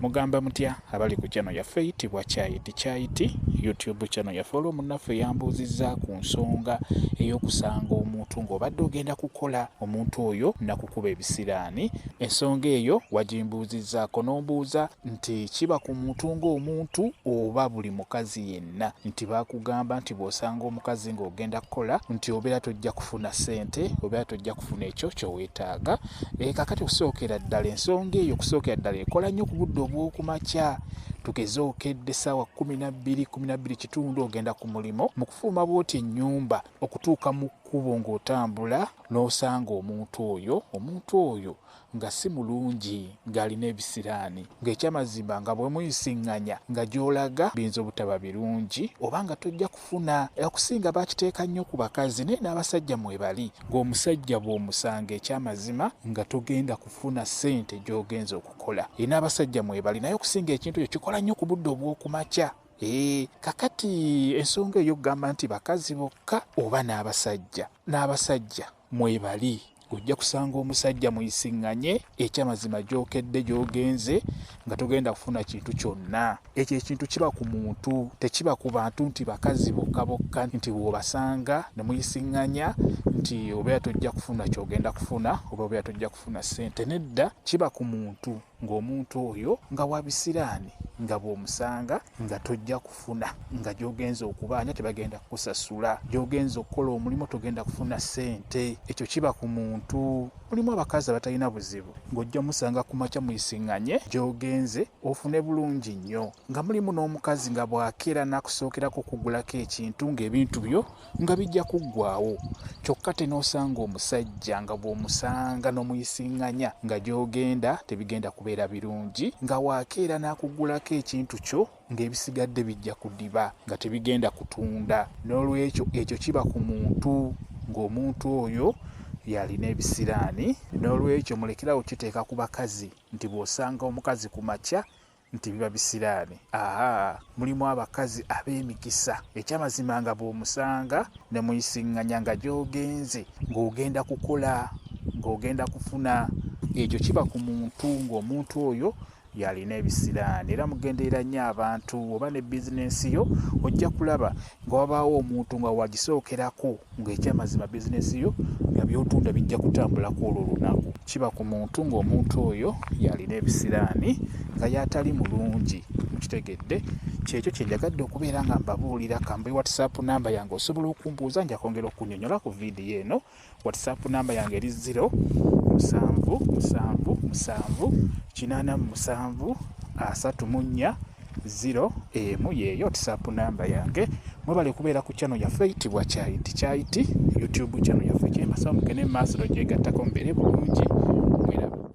mugamba mutya abali ku channel yaffe eyitibwa Kyayiti YouTube channel yaffe. Olwo munnaffe yambuuzizza ku nsonga ey'okusanga omuntu ng'obadde ogenda kukola omuntu oyo nakukuba ebisiraani. Ensonga eyo wagimbuuzizzaako n'ombuuza nti kiba ku muntu ng'omuntu oba buli mukazi yenna, nti baakugamba nti bw'osanga omukazi ng'ogenda kukola nti obeera tojja kufuna ssente, obeera tojja kufuna ekyo ky'oweetaaga. Kakati okusookera ddala ensonga eyo okusookera ddala ekola nnyo ku budde obw'okumakya. Tugeze okedde ssaawa 12 kitundu ogenda ku mulimo, mu kufuluma bw'oti ennyumba okutuuka mu kkubo ng'otambula n'osanga omuntu oyo nga si mulungi, ng'alina ebisiraani, ng'ekyamazima nga bwe muyisiŋŋanya nga gy'olaga biyinza obutaba birungi oba nga tojja kufuna. Okusinga baakiteeka nnyo ku bakazi, naye n'abasajja mwebali, ng'omusajja bw'omusanga ekyamazima nga togenda kufuna ssente gy'ogenza okukola. N'abasajja mwebali, naye okusinga ekintu ekyo kikola nnyo ku budde obw'okumakya. Kakati ensonga eyo gamba nti bakazi bokka oba n'abasajja mwebali. Ojja kusanga omusajja muyisiŋŋanye ekyamazima gy'okedde gy'ogenze nga togenda kufuna kintu kyonna. Ekyo ekintu kiba ku muntu, tekiba ku bantu nti bakazi bokka nti bw'obasanga ne muyisiŋŋanya nti obeera tojja kufuna ky'ogenda kufuna oba obeera tojja kufuna ssente. Nedda, kiba ku muntu, ng'omuntu oyo nga wa bisiraani, nga bw'omusanga nga tojja kufuna, nga gy'ogenza okubaanya tebagenda kukusasula, gy'ogenza okukola omulimu togenda kufuna ssente. Ekyo kiba ku muntu. Mulimu abakazi abatalina buzibu, ng'ojja musanga ku makya muyisiŋŋanye gy'ogenze ofune bulungi nnyo, nga mulimu n'omukazi nga bw'akeera n'akusookerako kugulako ekintu ng'ebintu byo nga bijja kuggwaawo. Kyokka n'osanga omusajja nga bw'omusanga n'omuyisiŋŋanya nga gy'ogenda tebigenda kubeera birungi, nga waakeera n'akugulako ekintu kyo ng'ebisigadde bijja kuddiba nga tebigenda kutunda. N'olwekyo ekyo kiba ku muntu, ng'omuntu oyo yalina ebisiraani. N'olwekyo mulekerawo kiteeka ku bakazi nti bw'osanga omukazi ku makya nti biba bisiraani. Mulimu abakazi ab'emikisa, ekyamazima nga bw'omusanga ne muyisiŋŋanya nga gy'ogenze ng'ogenda kukola, ng'ogenda kufuna. Ekyo kiba ku muntu, ng'omuntu oyo yalina ebisiraani. Era mugenderera nnyo abantu, oba ne bizinensi yo ojja kulaba nga wabaawo omuntu nga wagisookerako ng'ekyamazima bizinensi yo nga by'otunda bijja kutambulako olwo lunaku. Kiba ku muntu, ng'omuntu oyo yalina ebisiraani nga y'atali mulungi. Mukitegedde? Kyekyo kye njagadde okubeera nga mbabuulira. Kambe WhatsApp namba yange osobola okumbuuza, nja kwongera okunnyonnyola ku viidiyo eno. WhatsApp namba yange eri 0778734 yeeyo WhatsApp namba yange. Mwebale kubeera ku channel yaffe eyitibwa Kyayiti YouTube channel yaffe. Kyembasaba mugende mu maaso n'ogyegattako mubeere bulungi.